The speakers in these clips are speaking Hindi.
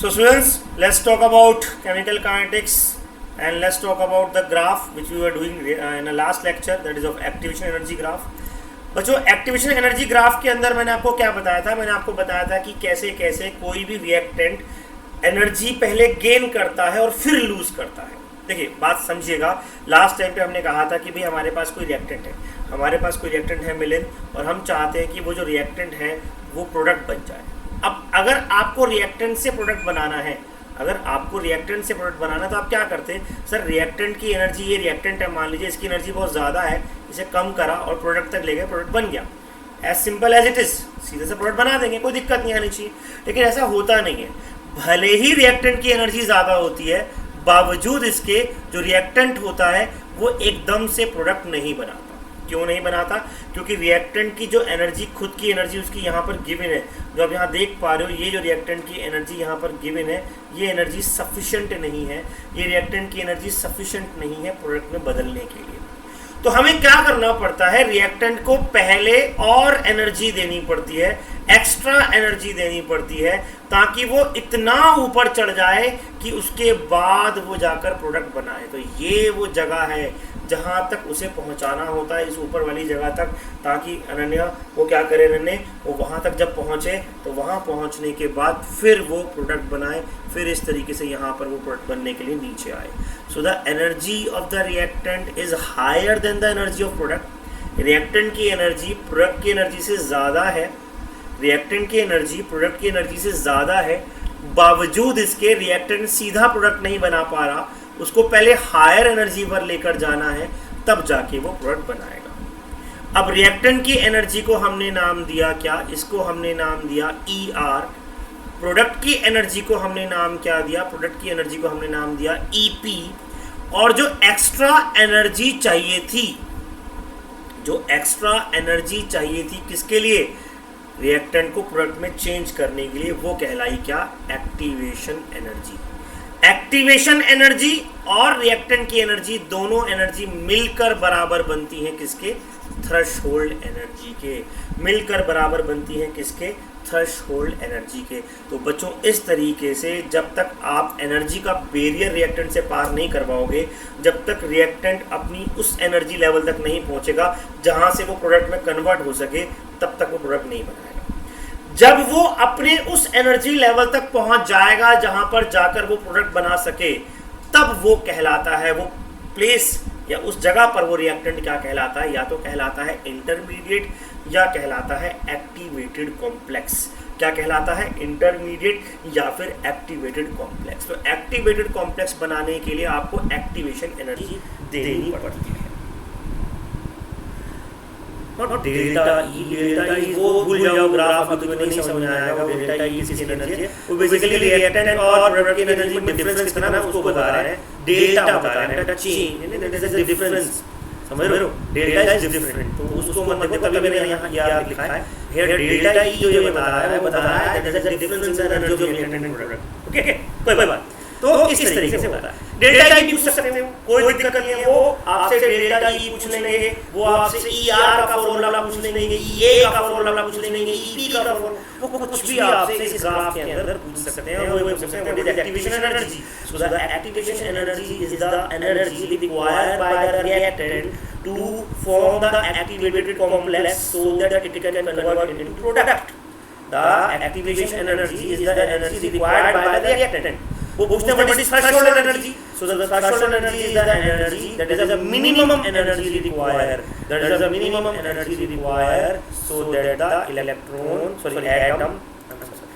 So students, let's talk about chemical kinetics and let's talk about the graph which we were doing in the last lecture, that is of activation energy graph. बच्चों एक्टिवेशन एनर्जी ग्राफ के अंदर मैंने आपको क्या बताया था? मैंने आपको बताया था कि कैसे कैसे कोई भी रिएक्टेंट एनर्जी पहले गेन करता है और फिर लूज करता है. देखिए बात समझिएगा, लास्ट टाइम पे हमने कहा था कि भाई हमारे पास कोई रिएक्टेंट है, हमारे पास कोई रिएक्टेंट है मिलिन, और हम चाहते हैं कि वो जो रिएक्टेंट है वो प्रोडक्ट बन जाए. अब अगर आपको रिएक्टेंट से प्रोडक्ट बनाना है, अगर आपको रिएक्टेंट से प्रोडक्ट बनाना है तो आप क्या करते हैं? सर रिएक्टेंट की एनर्जी, ये रिएक्टेंट है मान लीजिए, इसकी एनर्जी बहुत ज़्यादा है, इसे कम करा और प्रोडक्ट तक ले गए, प्रोडक्ट बन गया. As simple as it is, सीधे से प्रोडक्ट बना देंगे, कोई दिक्कत नहीं आनी चाहिए. लेकिन ऐसा होता नहीं है. भले ही रिएक्टेंट की एनर्जी ज़्यादा होती है, बावजूद इसके जो रिएक्टेंट होता है वो एकदम से प्रोडक्ट नहीं बनाता. क्यों नहीं बनाता? क्योंकि रिएक्टेंट की जो एनर्जी, खुद की एनर्जी उसकी यहाँ पर गिवन है. जो आप यहाँ देख पा रहे हो, ये जो रिएक्टेंट की एनर्जी यहाँ पर गिवन है, ये एनर्जी सफिशिएंट नहीं है. ये रिएक्टेंट की एनर्जी सफिशिएंट नहीं है प्रोडक्ट में बदलने के लिए. तो हमें क्या करना पड़ता है? रिएक्टेंट को पहले और एनर्जी देनी पड़ती है, एक्स्ट्रा एनर्जी देनी पड़ती है, ताकि वो इतना ऊपर चढ़ जाए कि उसके बाद वो जाकर प्रोडक्ट बनाए. तो ये वो जगह है जहाँ तक उसे पहुँचाना होता है, इस ऊपर वाली जगह तक, ताकि अनन्या वो क्या करे, अनन्या वो वहाँ तक जब पहुँचे तो वहाँ पहुँचने के बाद फिर वो प्रोडक्ट बनाए, फिर इस तरीके से यहाँ पर वो प्रोडक्ट बनने के लिए नीचे आए. So the energy of the reactant is higher than the energy of product. Reactant की एनर्जी प्रोडक्ट की एनर्जी से ज़्यादा है, रिएक्टेंट की एनर्जी प्रोडक्ट की एनर्जी से ज़्यादा है. बावजूद इसके रिएक्टेंट सीधा प्रोडक्ट नहीं बना पा रहा, उसको पहले हायर एनर्जी पर लेकर जाना है, तब जाके वो प्रोडक्ट बनाएगा. अब रिएक्टेंट की एनर्जी को हमने नाम दिया क्या? इसको हमने नाम दिया ER. प्रोडक्ट की एनर्जी को हमने नाम क्या दिया? प्रोडक्ट की एनर्जी को हमने नाम दिया EP. और जो एक्स्ट्रा एनर्जी चाहिए थी, जो एक्स्ट्रा एनर्जी चाहिए थी किसके लिए? रिएक्टेंट को प्रोडक्ट में चेंज करने के लिए, वो कहलाई क्या? Activation energy. एक्टिवेशन एनर्जी और रिएक्टेंट की एनर्जी, दोनों एनर्जी मिलकर बराबर बनती हैं किसके? थ्रेशोल्ड एनर्जी के. मिलकर बराबर बनती हैं किसके? थ्रेशोल्ड एनर्जी के. तो बच्चों इस तरीके से जब तक आप एनर्जी का बैरियर रिएक्टेंट से पार नहीं करवाओगे, जब तक रिएक्टेंट अपनी उस एनर्जी लेवल तक नहीं पहुंचेगा जहां से वो प्रोडक्ट में कन्वर्ट हो सके, तब तक वो प्रोडक्ट नहीं बनाएगा. जब वो अपने उस एनर्जी लेवल तक पहुंच जाएगा जहां पर जाकर वो प्रोडक्ट बना सके, तब वो कहलाता है, वो प्लेस या उस जगह पर वो रिएक्टेंट क्या कहलाता है? या तो कहलाता है इंटरमीडिएट या कहलाता है एक्टिवेटेड कॉम्प्लेक्स. क्या कहलाता है? इंटरमीडिएट या फिर एक्टिवेटेड कॉम्प्लेक्स. तो एक्टिवेटेड कॉम्प्लेक्स बनाने के लिए आपको एक्टिवेशन एनर्जी देनी पड़ती है. डेल्टा ई वो भूल जाओ, ग्राफ में तुम्हें नहीं समझ आएगा. वो डेल्टा ई किसकी एनर्जी है? वो बेसिकली रिएक्टेंट और प्रोडक्ट की एनर्जी में डिफरेंस कितना है उसको बता रहे हैं. डेल्टा बता रहे हैं, change, that is the difference. समझ रहे हो? Delta is different. तो उसको मत देखो, कभी मैंने यहाँ याद लिखा है हियर डेल्टा ई जो ये बता रहा है, वो बता रहा है that is the difference in the energy of reactant and product. Okay, कोई बात. तो इस तरीके से होता है. डेल्टा ई पूछ सकते हो, कोई दिक्कत नहीं है. वो आपसे डेल्टा ई पूछ लेंगे, वो आपसे ER का फॉर्मूला पूछ लेंगे, EA का फॉर्मूला पूछ लेंगे, EP का फॉर्मूला, वो कुछ भी आपसे इस ग्राफ के अंदर पूछ सकते हैं. वो पूछ सकते हैं what is activation energy. So the activation energy is the energy required by the reactant to form the activated complex so that it can convert into product. The activation energy is the energy required by the reactant. वो पूछते हैं what is threshold energy. So the threshold energy is the energy that is the minimum energy required, that is the minimum energy required so that the electron, sorry atom,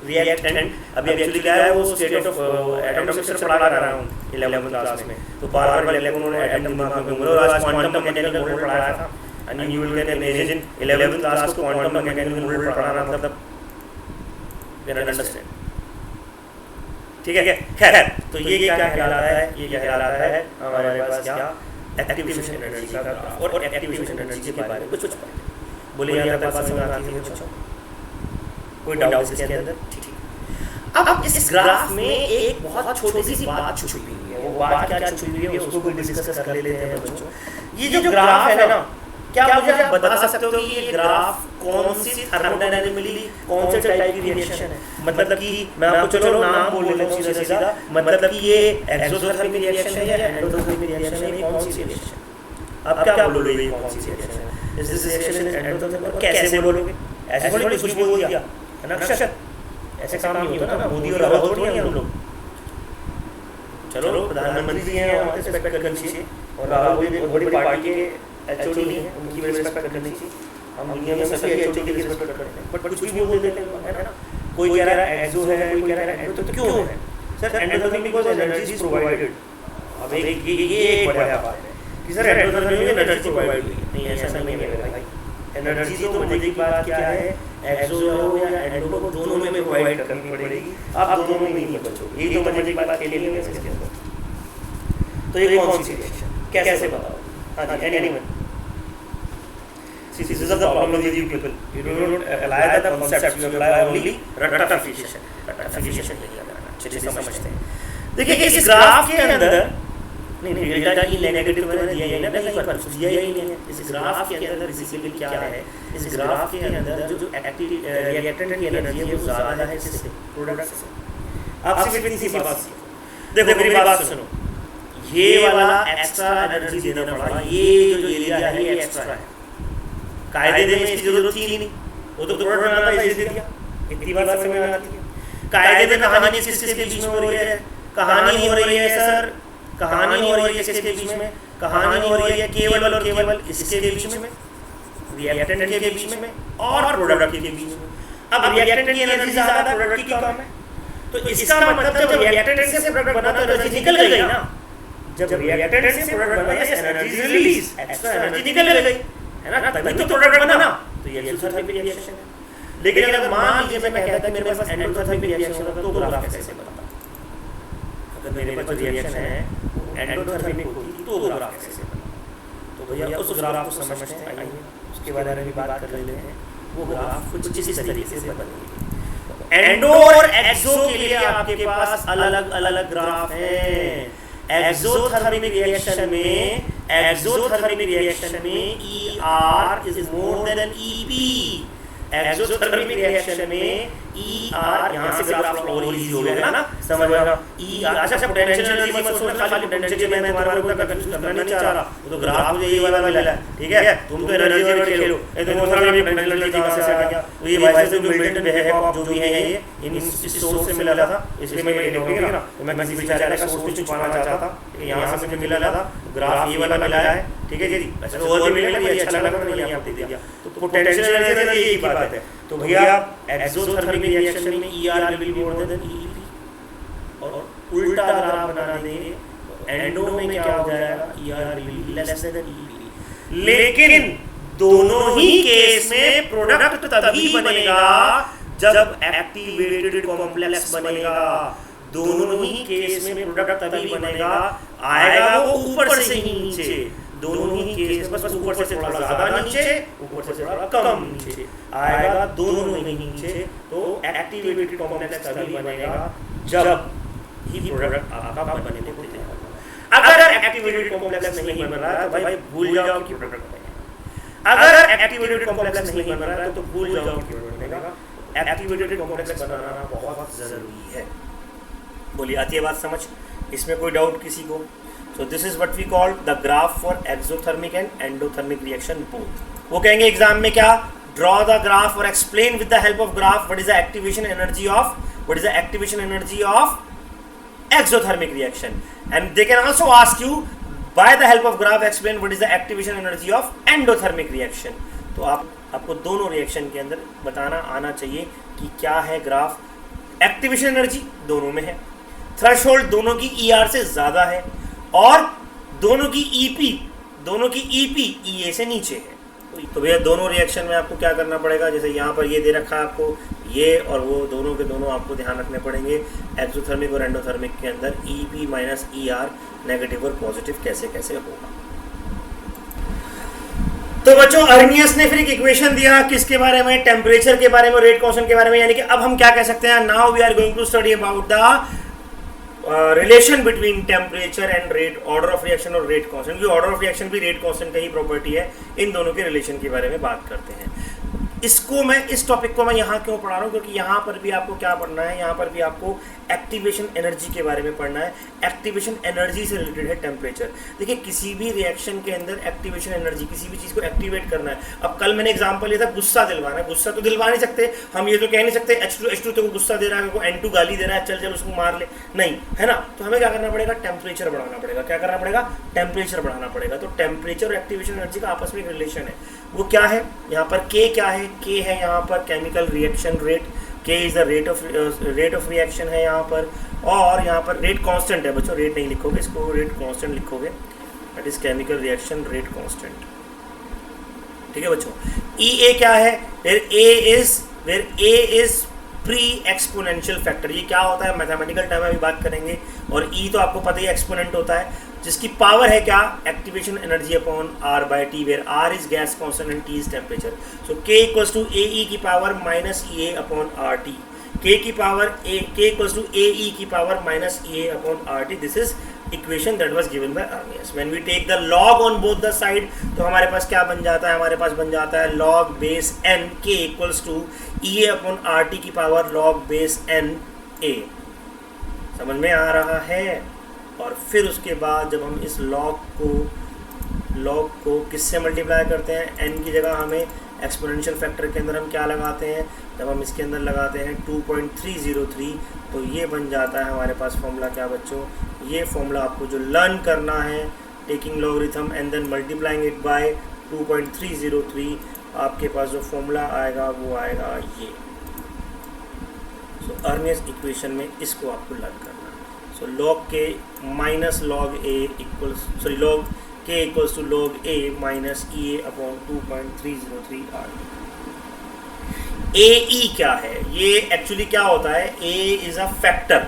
reactant. अभी एक्चुअली क्या है, वो स्टेट ऑफ एटम स्ट्रक्चर पढ़ा रहा हूं 11th क्लास में. तो बार-बार इलेक्ट्रॉन और एटम दिमाग में घूम रहे हो. आज क्वांटम मैकेनिकल मॉडल पढ़ाया था, and you will can imagine 11th class को क्वांटम मैकेनिकल मॉडल पढ़ाना मतलब कैन अंडरस्टैंड. ठीक है. खैर, तो ये क्या कहलाता है? ये क्या कहलाता है हमारे पास क्या? एक्टिवेशन एनर्जी का ग्राफ. और एक्टिवेशन एनर्जी के बारे में कुछ बोले यहाँ तक बात समझ आती है बच्चों? कोई डाउट इसके अंदर? ठीक. अब इस ग्राफ में एक बहुत छोटी सी बात छुपी हुई है. वो बात क्या छुपी हुई है उसको भी डिस्कस कर लेते हैं बच्चों. ये जो ग्राफ है ना, क्या मुझे आप बता सकते हो कि ये ग्राफ कौन सी थर्मोडायनामिकली कौन से टाइप की रिएक्शन है, मतलब कि मैं आपको चलो नाम बोल लेता हूँ सीधा सीधा, मतलब कि ये एक्सोथर्मिक रिएक्शन है या एंडोथर्मिक रिएक्शन है, कौन सी रिएक्शन है, आप क्या बोलोगे ये कौन सी रिएक्शन है, इस रिएक्शन इज एंडोथर्मिक, कैसे बोलोगे, ऐसे थोड़ी कुछ बोल दिया है ना अक्षर, ऐसे काम नहीं होता ना, मोदी और राहुल थोड़ी हैं हम लोग। चलो प्रधानमंत्री हैं, हमारे रिस्पेक्ट करनी चाहिए, और राहुल भी बड़ी पार्टी के एचओडी हैं, उनकी भी रिस्पेक्ट करनी चाहिए, हम दुनिया में सभी एचओडी की रिस्पेक्ट करते हैं, बट कुछ भी बोल देते हैं है ना, कोई कह रहा है एक्सो है, कोई कह रहा है एंडो, तो क्यों है sir, endothermic because energy is provided. अब ये एक बड़ा बात है कि सर एंडोथर्मिक में एनर्जी प्रोवाइड हुई है, नहीं ऐसा नहीं है मेरे भाई, एनर्जी तो मजे की बात क्या है, एक्सो हो या एंडो को दोनों में प्रोवाइड करनी पड़ेगी, आप दोनों में नहीं बचोगे, ये तो मजे की बात के लिए इसके अंदर। तो ये कौन सी रिएक्शन कैसे बताओ, हाँ जी anyone, this is the problem with you people, you don't apply the concept, you apply only rectification चलिए समझते हैं। देखिए इस ग्राफ के अंदर नहीं डेल्टा ई नेगेटिव मैंने दिया ही नहीं पर दिया ही नहीं है, इस ग्राफ के अंदर बेसिकली क्या है, इस ग्राफ के अंदर जो एक्टिव रिएक्टेंट की एनर्जी है वो ज़्यादा है इससे प्रोडक्ट से। आप सिर्फ इतनी सी बात देखो, मेरी बात सुनो, ये वाला एक्स्ट्रा एनर्जी देना पड़ा, ये जो एरिया है ये एक्स्ट्रा है, कायदे में इसकी जरूरत थी नहीं, वो तो प्रोडक्ट बनाना था इसलिए दिया, इतनी बात समझ में आती है। कायदे में कहानी किसके बीच में हो रही है, कहानी हो रही है सर, कहानी हो रही है किसके बीच में, कहानी हो रही है केवल और केवल इसके बीच में, रिएक्टेंट के बीच में और प्रोडक्ट के बीच में। अब रिएक्टेंट की एनर्जी ज्यादा, प्रोडक्ट की कम है, तो इसका मतलब जब रिएक्टेंट से प्रोडक्ट बना तो एनर्जी निकल गई ना, जब रिएक्टेंट से प्रोडक्ट बना एनर्जी रिलीज, एक्स्ट्रा एनर्जी निकल गई है ना, तभी तो प्रोडक्ट बना, तो ये एक्सोथर्मिक रिएक्शन है। लेकिन अगर मान लीजिए मैं कहता कि मेरे पास एंडोथर्मिक रिएक्शन होता तो ग्राफ कैसे बनता, अगर मेरे पास रिएक्शन है एंडोथर्मिक होती तो ग्राफ कैसे बनता, तो भैया उस ग्राफ को समझते हैं, आइए उसके बारे में भी बात कर लेते हैं। वो ग्राफ कुछ इस तरीके से बनेगी। एंडो और एक्सो के लिए आपके पास अलग अलग ग्राफ हैं। एक्सोथर्मिक रिएक्शन में ER is more than EP। Exothermic reaction में ER यहाँ से ग्राफ और इजी हो गया ना, समझ में आ रहा। ER अच्छा पोटेंशियल एनर्जी मत सोचना, खाली पोटेंशियल में मैं तुम्हारे को कंफ्यूज करना नहीं चाह रहा, तो ग्राफ मुझे ये वाला मिला है, ठीक है, तुम तो एनर्जी वाला खेलो, ये तो बहुत सारा पोटेंशियल एनर्जी कहां से आ गया, तो ये भाई से जो मिल्टन है जो भी है ये इन सोर्स से मिला था, इसलिए मैं ये ठीक है ना, तो मैं किसी बेचारे का सोर्स को छुपाना चाहता था, यहाँ से मुझे मिला था ग्राफ ये वाला मिला है, ठीक है जी। अच्छा तो और भी मिला, ये अच्छा लगा तो मैंने यहाँ पे दे दिया, तो पोटेंशियल एनर्जी ये बात है। तो भैया एक्सोथर्मिक रिएक्शन में ER will be more than EP, और उल्टा ग्राफ बना देंगे तो एंडो में क्या हो जाएगा, ER will be less than EP। लेकिन दोनों ही केस में प्रोडक्ट तभी बनेगा जब एक्टिवेटेड कॉम्प्लेक्स बनेगा, दोनों ही केस में प्रोडक्ट तभी बनेगा, आएगा वो ऊपर से ही नीचे, दोनों ही केस बस ऊपर से थोड़ा ज्यादा नीचे, ऊपर से थोड़ा कम नीचे आएगा, दोनों ही नीचे। तो एक्टिवेटेड कॉम्प्लेक्स तभी बनेगा जब ही प्रोडक्ट आपका बनने देते हैं। अगर एक्टिवेटेड कॉम्प्लेक्स नहीं बन रहा है तो भाई भूल जाओ कि प्रोडक्ट बनेगा। अगर एक्टिवेटेड कॉम्प्लेक्स नहीं बन रहा है तो भूल जाओ कि प्रोडक्ट बनेगा। एक्टिवेटेड कॉम्प्लेक्स बनाना बहुत जरूरी है। बोलिए आती है बात समझ, इसमें कोई डाउट किसी को? So this is what we call the graph for exothermic and endothermic reaction both. वो कहेंगे एग्जाम में क्या, draw the graph or explain with the help of graph what is the activation energy of exothermic reaction, and they can also ask you by the help of graph explain what is the activation energy of endothermic reaction. तो आपको दोनों रिएक्शन के अंदर बताना आना चाहिए कि क्या है ग्राफ। एक्टिवेशन एनर्जी दोनों में है, थ्रेशोल्ड दोनों की ER से ज्यादा है, और दोनों की EP EA से नीचे है। तो भैया दोनों रिएक्शन में आपको क्या करना पड़ेगा, जैसे यहाँ पर ये दे रखा है आपको, ये और वो दोनों के दोनों आपको ध्यान रखने पड़ेंगे। एक्सोथर्मिक और एंडोथर्मिक के अंदर EP माइनस ER नेगेटिव और पॉजिटिव कैसे कैसे होगा। तो बच्चों अर्नियस ने फिर एक इक्वेशन दिया किसके बारे में, टेम्परेचर के बारे में, रेट कांस्टेंट के बारे में। यानी कि अब हम क्या कह सकते हैं, now we are going to study about the relation between temperature and rate, order of reaction और रेट कांस्टेंट। क्योंकि ऑर्डर ऑफ रिएक्शन भी रेट कांस्टेंट का ही प्रॉपर्टी है। इन दोनों के रिलेशन के बारे में बात करते हैं। इसको मैं इस टॉपिक को मैं यहाँ क्यों पढ़ा रहा हूँ, क्योंकि यहाँ पर भी आपको क्या पढ़ना है, यहाँ पर भी आपको एक्टिवेशन एनर्जी के बारे में पढ़ना है। एक्टिवेशन एनर्जी से रिलेटेड है टेम्परेचर। देखिए किसी भी रिएक्शन के अंदर एक्टिवेशन एनर्जी, किसी भी चीज़ को एक्टिवेट करना है। अब कल मैंने एग्जांपल लिया था गुस्सा दिलवाना है, गुस्सा तो दिलवा नहीं सकते हम, ये तो कह नहीं सकते H2 तो गुस्सा दे रहा है, N2 गाली दे रहा है, चल चल उसको मार ले, नहीं है ना। तो हमें क्या करना पड़ेगा, टेम्परेचर बढ़ाना पड़ेगा। क्या करना पड़ेगा, टेम्परेचर बढ़ाना पड़ेगा। तो टेम्परेचर और एक्टिवेशन एनर्जी का आपस में एक रिलेशन है, वो क्या है, यहाँ पर K क्या है, K है यहाँ पर chemical reaction rate, K is the rate of reaction है यहाँ पर, और यहाँ पर रेट कांस्टेंट है बच्चों, रेट नहीं लिखोगे इसको, रेट कांस्टेंट लिखोगे, that is chemical reaction rate constant. ठीक है बच्चों। EA क्या है, where A is pre exponential factor. ये क्या होता है, मैथमेटिकल टर्म में अभी बात करेंगे। और E तो आपको पता ही एक्सपोनेंट होता है, जिसकी पावर है क्या, activation energy upon R by T, where R is gas constant and T is temperature. So K equals to AE की power minus EA upon RT, K की power K equals to AE की power minus EA upon RT। This is equation that was given by Arrhenius. When we take the log on both the side, तो हमारे पास क्या बन जाता है, हमारे पास बन जाता है log base n K equals to EA upon RT की power log base n A। समझ में आ रहा है। और फिर उसके बाद जब हम इस लॉग को किससे मल्टीप्लाई करते हैं, n की जगह हमें एक्सपोनेंशियल फैक्टर के अंदर हम क्या लगाते हैं, जब हम इसके अंदर लगाते हैं 2.303, तो ये बन जाता है हमारे पास फॉर्मूला क्या बच्चों, ये फॉर्मूला आपको जो लर्न करना है, taking logarithm and then multiplying it by 2.303, आपके पास जो फॉर्मूला आएगा वो आएगा ये। सो अर्नियस इक्वेशन में इसको आपको लर्न करना है। So log K minus log A equals, sorry log K equals to log A minus EA upon 2.303 R। AE क्या है, ये एक्चुअली क्या होता है, A इज अ फैक्टर।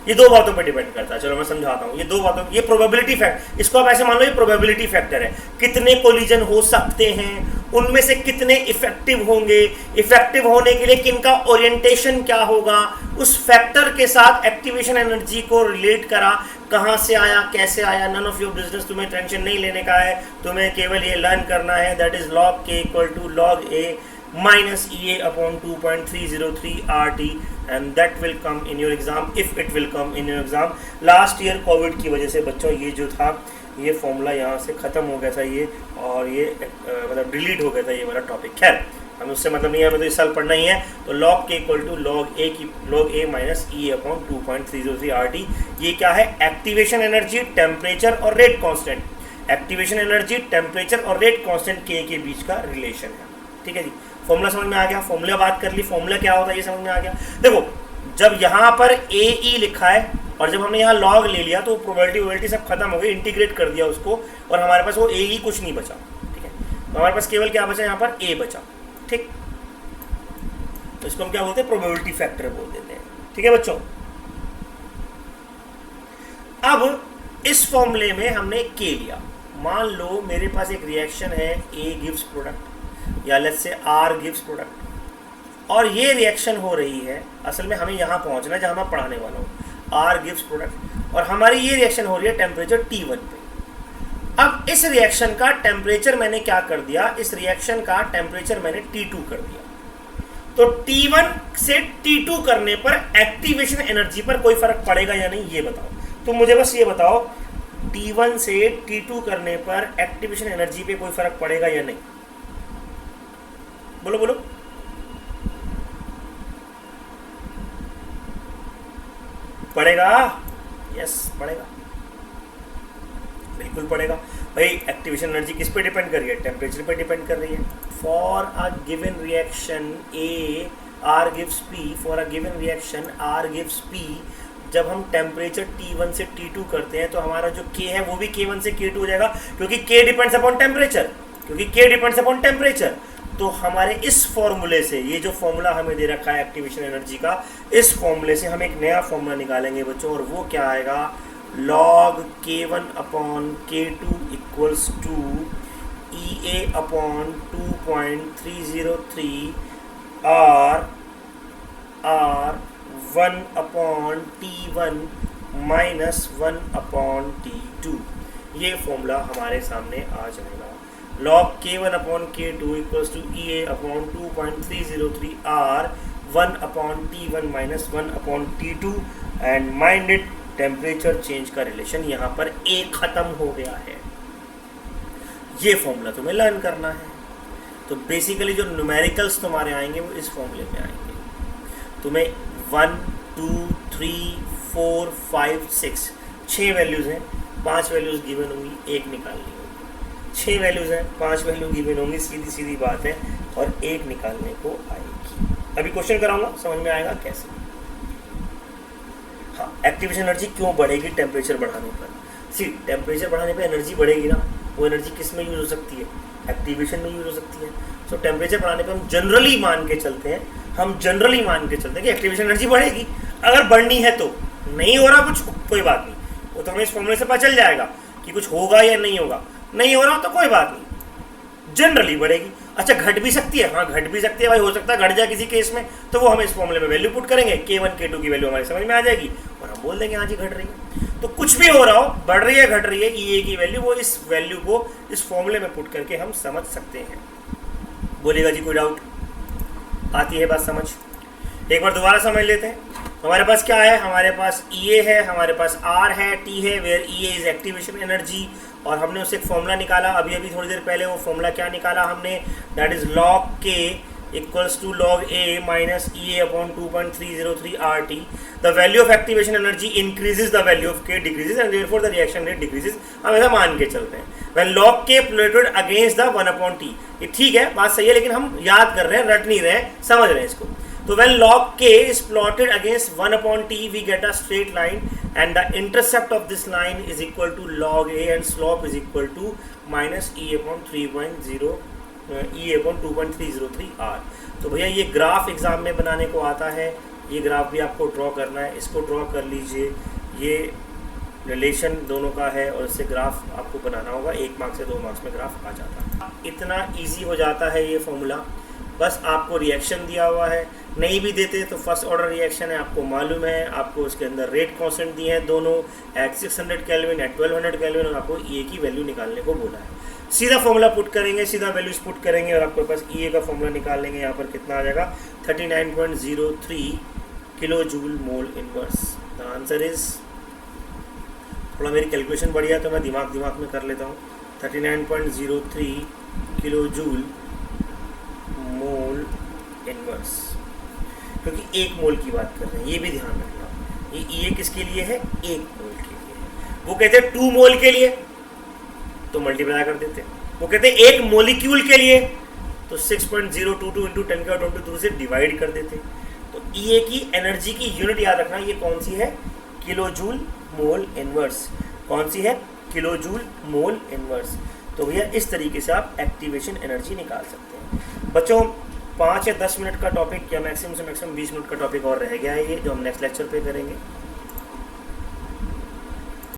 ये दो बातों पर डिपेंड करता है, चलो मैं समझाता हूँ। ये दो बातों, ये प्रोबेबिलिटी फैक्टर, इसको आप ऐसे मान लो ये प्रोबेबिलिटी फैक्टर है, कितने कोलिजन हो सकते हैं, उनमें से कितने इफेक्टिव होंगे, इफेक्टिव होने के लिए किनका ओरिएंटेशन क्या होगा, उस फैक्टर के साथ एक्टिवेशन एनर्जी को रिलेट करा, कहाँ से आया, कैसे आया, नन ऑफ योर बिजनेस, तुम्हें टेंशन नहीं लेने का है, तुम्हें केवल ये लर्न करना है, that is log K equal to log A minus EA upon 2.303 RT, and that will come in your exam, if it will come in your exam। Last year Covid की वजह से बच्चों ये जो था, ये फॉर्मूला यहाँ से ख़त्म हो गया था ये, और ये मतलब डिलीट हो गया था ये वाला टॉपिक। खैर हमें उससे मतलब नहीं है, हमें तो इस साल पढ़ना ही है। तो log K equal to log A minus EA upon 2.303 RT। ये क्या है, एक्टिवेशन एनर्जी, टेम्परेचर और rate constant. Activation energy, temperature और रेट कॉन्स्टेंट K के बीच का रिलेशन है। ठीक है जी, फॉर्मूला समझ में आ गया, फॉर्मूला बात कर ली, फॉर्मूला क्या होता है ये समझ में आ गया। देखो जब यहाँ पर AE लिखा है और जब हमने यहाँ लॉग ले लिया तो प्रोबेबिलिटी सब खत्म हो गई, इंटीग्रेट कर दिया उसको, और हमारे पास वो AE कुछ नहीं बचा। ठीक है, तो हमारे पास केवल क्या बचा, यहाँ पर A बचा। ठीक, तो इसको हम क्या बोलते हैं, प्रोबेबिलिटी फैक्टर बोल देते हैं। ठीक है बच्चों, अब इस फॉर्मूले में हमने K लिया। मान लो मेरे पास एक रिएक्शन है, A गिव्स प्रोडक्ट, या let's say R gives product, और ये रिएक्शन हो रही है, असल में हमें यहाँ पहुँचना है जहाँ मैं पढ़ाने वाला हूँ। R गिव्स प्रोडक्ट, और हमारी ये रिएक्शन हो रही है टेम्परेचर T1 पे। अब इस रिएक्शन का टेम्परेचर मैंने क्या कर दिया, इस रिएक्शन का टेम्परेचर मैंने T2 कर दिया। तो T1 से T2 करने पर एक्टिवेशन एनर्जी पर कोई फर्क पड़ेगा या नहीं, ये बताओ। तो मुझे बस ये बताओ, T1 से T2 करने पर एक्टिवेशन एनर्जी पे कोई फर्क पड़ेगा या नहीं, बोलो बोलो। पड़ेगा, यस पड़ेगा, बिल्कुल पड़ेगा भाई। एक्टिवेशन एनर्जी किस पे डिपेंड कर रही है, टेम्परेचर पे डिपेंड कर रही है। For a given reaction A R gives P, for a given reaction R gives P, जब हम टेम्परेचर T1 से T2 करते हैं तो हमारा जो K है वो भी K1 से K2 हो जाएगा, क्योंकि K डिपेंड्स अपॉन टेम्परेचर, क्योंकि K डिपेंड्स अपॉन टेम्परेचर। तो हमारे इस फॉर्मूले से, ये जो फॉर्मूला हमें दे रखा है एक्टिवेशन एनर्जी का, इस फॉर्मूले से हम एक नया फॉर्मूला निकालेंगे बच्चों, और वो क्या आएगा, log K1 upon K2 equals to EA upon 2.303 R 1 upon T1 minus 1 upon T2। ये फॉर्मूला हमारे सामने आ जाएगा। log K1 upon K2 equals to EA upon 2.303 R 1 upon T1 minus 1 upon T2 and mind it temperature change का रिलेशन यहाँ पर ए खत्म हो गया है। ये फॉर्मूला तुम्हें लर्न करना है। तो बेसिकली जो न्यूमेरिकल्स तुम्हारे आएंगे वो इस फॉर्मूले में आएंगे। तुम्हें 1 2 3 4 5 6 6 वैल्यूज़ हैं, 5 वैल्यूज़ गिवन होंगी, एक निकालनी होगी। 6 वैल्यूज़ हैं, 5 वैल्यू गिवन होंगी, सीधी सीधी बात है, और एक निकालने को आएगी। अभी क्वेश्चन कराऊंगा, समझ में आएगा कैसे। हाँ, एक्टिवेशन एनर्जी क्यों बढ़ेगी टेम्परेचर बढ़ाने पर? सी टेम्परेचर बढ़ाने पर एनर्जी बढ़ेगी ना, वो एनर्जी किस में यूज़ हो सकती है? एक्टिवेशन में यूज़ हो सकती है। सो टेम्परेचर बढ़ाने पर हम जनरली मान के चलते हैं कि एक्टिवेशन एनर्जी बढ़ेगी। अगर बढ़नी है तो, नहीं हो रहा कुछ, कोई बात नहीं, वो तो हमें इस फॉर्मूले से पता चल जाएगा कि कुछ होगा या नहीं होगा। नहीं हो रहा तो कोई बात नहीं, जनरली बढ़ेगी। अच्छा, घट भी सकती है, हाँ घट भी सकती है भाई, हो सकता है घट जाए किसी केस में, तो वो हम इस फॉर्मूले में वैल्यू पुट करेंगे, K1 K2 की वैल्यू हमारी समझ में आ जाएगी और हम बोल देंगे हाँ जी घट रही है। तो कुछ भी हो रहा हो, बढ़ रही है घट रही है, EA की वैल्यू, वो इस वैल्यू को इस फॉर्मूले में पुट करके हम समझ सकते हैं। बोलेगा जी कोई डाउट? आती है बात समझ? एक बार दोबारा समझ लेते हैं। हमारे पास क्या है? हमारे पास EA है, हमारे पास R है, T है, where EA is activation energy, और हमने उससे एक फॉर्मूला निकाला अभी थोड़ी देर पहले। वो फॉर्मूला क्या निकाला हमने? That is log K equals to log A minus EA upon 2.303 RT। The value of activation energy increases, the value of K decreases and therefore the reaction rate decreases. हम ऐसा मान के चलते हैं। When log K plotted against the 1 upon T, ये ठीक है, बात सही है, लेकिन हम याद कर रहे हैं, रट नहीं रहे हैं, समझ रहे हैं इसको। तो when log K is plotted against 1 upon T, we get a straight line and the intercept of this line is equal to log A and slope is equal to minus E upon 2.303 R। तो भैया ये ग्राफ एग्जाम में बनाने को आता है, ये ग्राफ भी आपको ड्रॉ करना है, इसको ड्रॉ कर लीजिए। ये रिलेशन दोनों का है और इससे ग्राफ आपको बनाना होगा। 1 मार्क्स से 2 मार्क्स में ग्राफ आ जाता है। इतना ईजी हो जाता है ये फॉर्मूला। बस आपको रिएक्शन दिया हुआ है, नहीं भी देते तो फर्स्ट ऑर्डर रिएक्शन है, आपको मालूम है, आपको उसके अंदर रेट कांस्टेंट दिए हैं दोनों, एट 600 केल्विन, एट 1200 केल्विन, और आपको EA की वैल्यू निकालने को बोला है। सीधा फॉर्मूला पुट करेंगे, सीधा वैल्यूज पुट करेंगे और आपके पास EA का फॉर्मूला निकाल लेंगे। यहाँ पर कितना आ जाएगा? 39.03 kilo joule mole inverse. The answer is, थोड़ा मेरी कैलकुलेशन बढ़िया तो मैं दिमाग में कर लेता हूँ। 39.03 किलो जूल मोल इनवर्स, क्योंकि 1 मोल की बात कर रहे हैं, ये भी ध्यान रखना। ये EA किसके लिए है? 1 मोल के लिए। वो कहते हैं 2 मोल के लिए तो मल्टीप्लाई कर देते, वो कहते हैं 1 मोलिक्यूल के लिए तो 6.022 इंटू 10⁻22 से डिवाइड कर देते। तो EA की एनर्जी की यूनिट याद रखना, ये कौन सी है? Kilo joule mole inverse. कौन सी है? Kilo joule mole inverse. तो भैया इस तरीके से आप एक्टिवेशन एनर्जी निकाल सकते हैं। बच्चों 5 या 10 मिनट का टॉपिक या मैक्सिमम से मैक्सिमम 20 मिनट का टॉपिक और रह गया है ये, जो हम नेक्स्ट लेक्चर पे करेंगे।